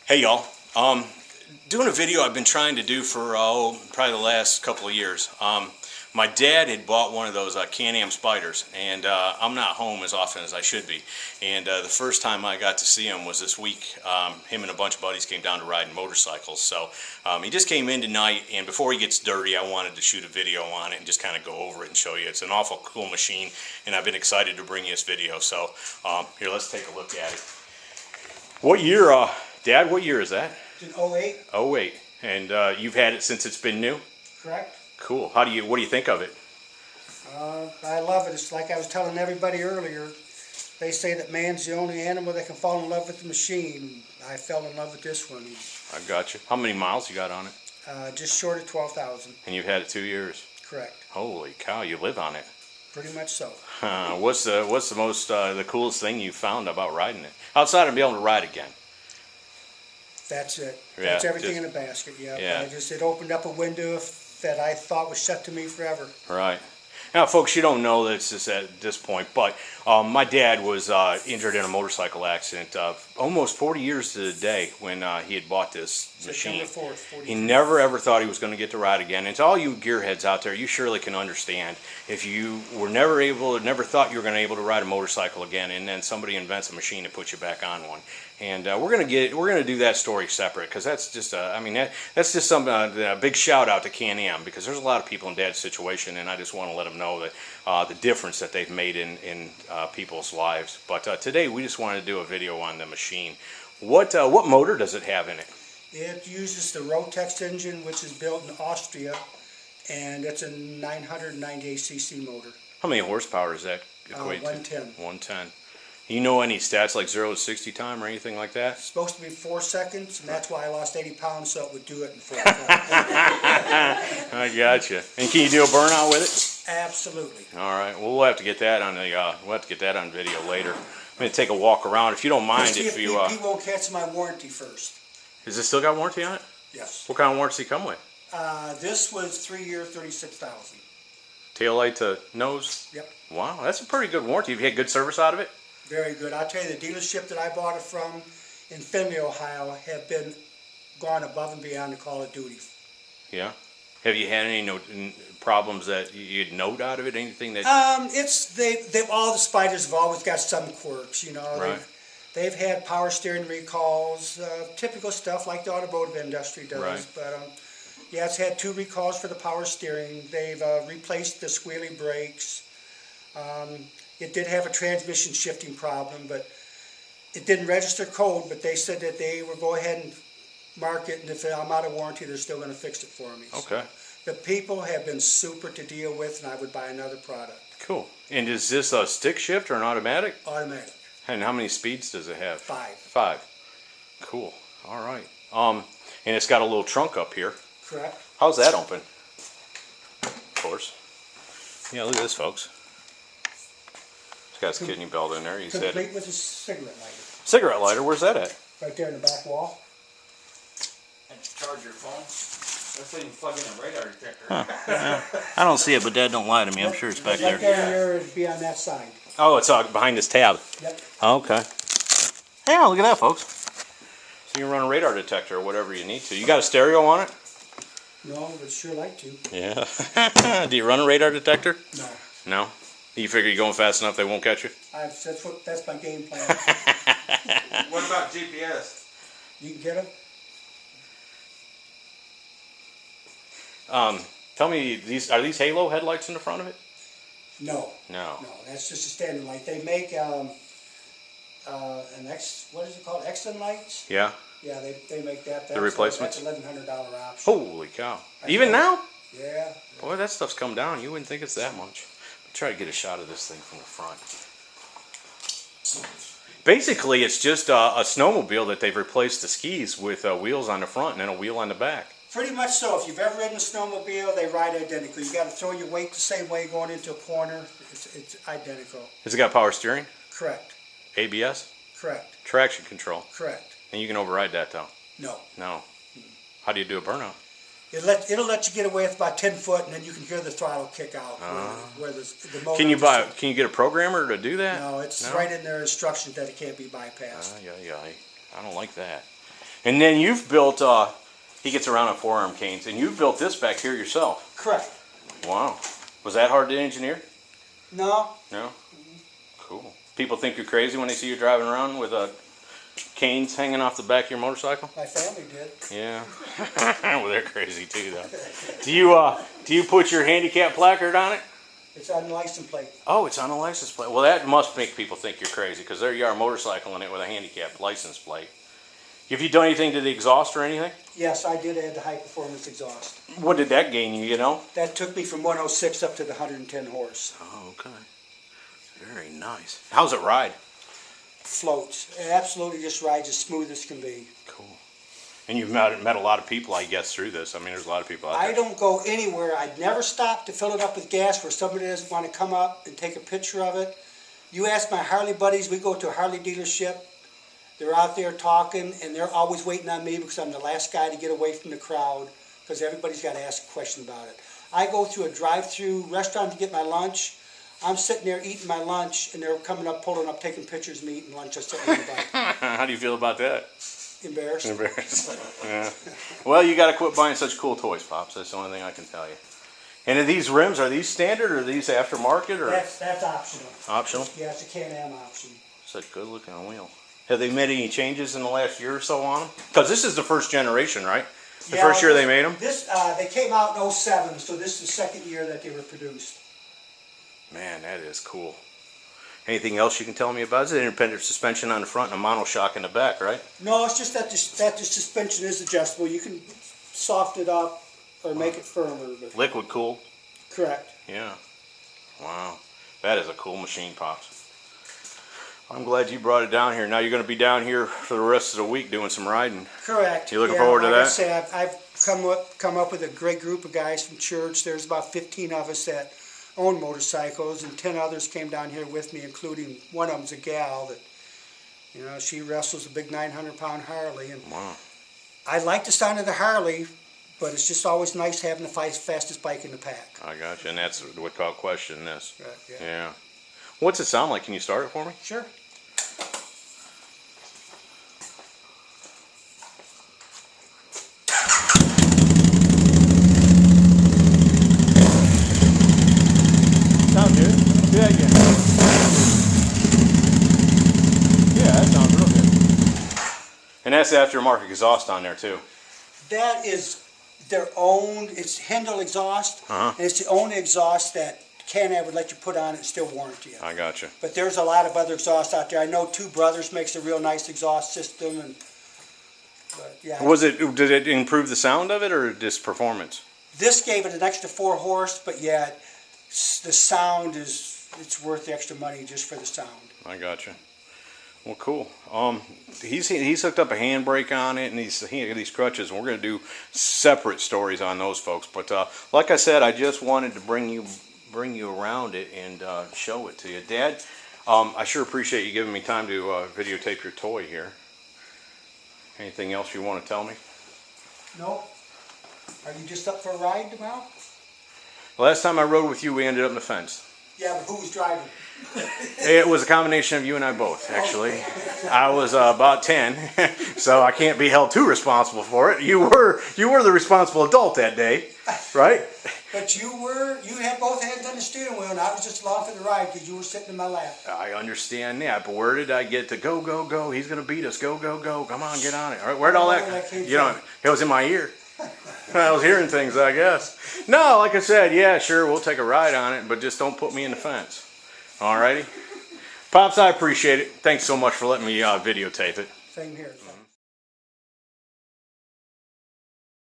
Hey y'all, doing a video I've been trying to do for probably the last couple of years. My dad had bought one of those Can-Am Spyders, and I'm not home as often as I should be. And the first time I got to see him was this week. Him and a bunch of buddies came down to ride motorcycles. So he just came in tonight, and before he gets dirty, I wanted to shoot a video on it and just kind of go over it and show you. It's an awful cool machine, and I've been excited to bring you this video. So here, let's take a look at it. What year, Dad, what year is that? It's an 08. 08. And you've had it since it's been new? Correct. Cool. What do you think of it? I love it. It's like I was telling everybody earlier. They say that man's the only animal that can fall in love with the machine. I fell in love with this one. I got you. How many miles you got on it? Just short of 12,000. And you've had it 2 years? Correct. Holy cow, you live on it. Pretty much so. What's the most the coolest thing you found about riding it? Outside of being able to ride again. That's it. Yeah, That's everything in a basket. Yeah. It opened up a window that I thought was shut to me forever. Right. Now, folks, you don't know this is at this point, but my dad was injured in a motorcycle accident almost 40 years to the day when he had bought this machine. September 4th, He never ever thought he was going to get to ride again. And to all you gearheads out there, you surely can understand if you were never thought you were going to be able to ride a motorcycle again, and then somebody invents a machine to put you back on one. And we're gonna do that story separate, because that's just that's just some a big shout out to Can-Am, because there's a lot of people in Dad's situation, and I just want to let them know that the difference that they've made in people's lives. But today we just wanted to do a video on the machine. What motor does it have in it? It uses the Rotex engine, which is built in Austria, and it's a 998cc motor. How many horsepower is that equate to? 110. 110. You know any stats like 0 to 60 time or anything like that? It's supposed to be 4 seconds, and that's why I lost 80 pounds, so it would do it in 4 seconds. I gotcha. And can you do a burnout with it? Absolutely. All right. Well, we'll have to get that on video later. I'm gonna take a walk around, if you don't mind. He won't cancel my warranty first. Has this still got warranty on it? Yes. What kind of warranty does it come with? This was 3 year, 36,000. Tail light to nose? Yep. Wow, that's a pretty good warranty. Have you had good service out of it? Very good. I'll tell you, the dealership that I bought it from in Findlay, Ohio, have gone above and beyond the call of duty. Yeah. Have you had any problems that you'd note out of it? Anything that? All the Spyders have always got some quirks, you know. Right. They've had power steering recalls, typical stuff like the automotive industry does. Right. But yeah, it's had 2 recalls for the power steering. They've replaced the squealy brakes. It did have a transmission shifting problem, but it didn't register code, but they said that they would go ahead and mark it, and if I'm out of warranty, they're still going to fix it for me. Okay. So the people have been super to deal with, and I would buy another product. Cool. And is this a stick shift or an automatic? Automatic. And how many speeds does it have? 5. 5. Cool. All right. And it's got a little trunk up here. Correct. How's that open? Of course. Yeah, look at this, folks. It's got his kidney belt in there. He said. Complete with a cigarette lighter. Cigarette lighter? Where's that at? Right there in the back wall. And charge your phone. That's so you can plug in a radar detector. Huh. I don't see it, but Dad don't lie to me. I'm sure it's back Right there. there, it'd be on that side. Oh, it's behind this tab. Yep. Okay. Yeah, look at that, folks. So you can run a radar detector or whatever you need to. You got a stereo on it? No, but sure like to. Yeah. Do you run a radar detector? No. No? You figure you're going fast enough they won't catch you? That's my game plan. What about GPS? You can get them? Tell me, are these halo headlights in the front of it? No. No. No, that's just a standard light. They make what is it called? Exxon lights? Yeah. Yeah, they make that. The replacements? That's $1,100 option. Holy cow. Even now? Yeah. Boy, that stuff's come down. You wouldn't think it's that much. Try to get a shot of this thing from the front. Basically, it's just a snowmobile that they've replaced the skis with wheels on the front and then a wheel on the back. Pretty much so. If you've ever ridden a snowmobile, they ride identical. You got to throw your weight the same way going into a corner. It's identical. Has it got power steering? Correct. ABS? Correct. Traction control? Correct. And you can override that though? No. No. How do you do a burnout? It'll let you get away with about 10 foot, and then you can hear the throttle kick out. Where the motor Can you get a programmer to do that? No, it's right in their instructions that it can't be bypassed. Yeah. I don't like that. And then you've built, he gets around on forearm canes, and you've built this back here yourself. Correct. Wow. Was that hard to engineer? No. No? Cool. People think you're crazy when they see you driving around with canes hanging off the back of your motorcycle? My family did. Yeah. Well, they're crazy too, though. Do you put your handicap placard on it? It's on the license plate. Oh, it's on a license plate. Well, that must make people think you're crazy, because there you are motorcycling it with a handicap license plate. Have you done anything to the exhaust or anything? Yes, I did add the high performance exhaust. What did that gain you, you know? That took me from 106 up to the 110 horse. Oh, okay. Very nice. How's it ride? Floats. It absolutely just rides as smooth as can be. Cool. And you've met a lot of people, I guess, through this. I mean, there's a lot of people out there. I don't go anywhere. I'd never stop to fill it up with gas where somebody doesn't want to come up and take a picture of it. You ask my Harley buddies, we go to a Harley dealership. They're out there talking, and they're always waiting on me because I'm the last guy to get away from the crowd because everybody's got to ask a question about it. I go through a drive-through restaurant to get my lunch. I'm sitting there eating my lunch, and they're coming up, pulling up, taking pictures of me eating lunch. I'm sitting on the bike. How do you feel about that? Embarrassed. Embarrassed. Yeah. Well, you got to quit buying such cool toys, Pops. That's the only thing I can tell you. And are these rims, are these standard or are these aftermarket? Or That's optional. optional? Yeah, it's a Can-Am option. It's a good looking wheel. Have they made any changes in the last year or so on them? Because this is the first generation, right? The first year they made them? They came out in 07, so this is the second year that they were produced. Man, that is cool. Anything else you can tell me about? It's an independent suspension on the front and a monoshock in the back, right? No, it's just that the suspension is adjustable. You can soften it up or make it firmer. But Liquid cool. correct. Yeah. Wow. That is a cool machine, Pops. I'm glad you brought it down here. Now you're going to be down here for the rest of the week doing some riding. Correct. You looking forward to like that? I say, I've come up with a great group of guys from church. There's about 15 of us that own motorcycles, and 10 others came down here with me, including one of them's a gal that, she wrestles a big 900-pound Harley. And Wow. I like the sound of the Harley, but it's just always nice having the fastest bike in the pack. I got you, and that's without question this. Right, Yeah. What's it sound like? Can you start it for me? Sure. Sound good. Do that again. Yeah, that sounds real good. And that's aftermarket exhaust on there too. That is their own, it's Hendel exhaust, and it's the only exhaust that Can-Am would let you put on it and still warranty it. I got you. But there's a lot of other exhausts out there. I know Two Brothers makes a real nice exhaust system, but yeah. Did it improve the sound of it or just performance? This gave it an extra 4 horse, but yeah, the sound it's worth the extra money just for the sound. I got you. Well, cool. He's hooked up a handbrake on it and these crutches, and we're going to do separate stories on those folks. But like I said, I just wanted to bring you around it and show it to you. Dad, I sure appreciate you giving me time to videotape your toy here. Anything else you want to tell me? No? Are you just up for a ride tomorrow? Last time I rode with you, we ended up in the fence. Yeah, but who was driving? It was a combination of you and I both, actually. I was about 10, so I can't be held too responsible for it. You were the responsible adult that day, right? But you had both hands on the steering wheel, and I was just along for the ride because you were sitting in my lap. I understand that, but where did I get to go, go, go? He's going to beat us. Go, go, go. Come on, get on it. All right, where'd all that came from? It was in my ear. I was hearing things, I guess. No, like I said, yeah, sure, we'll take a ride on it, but just don't put me in the fence. Alrighty? Pops, I appreciate it. Thanks so much for letting me videotape it. Same here.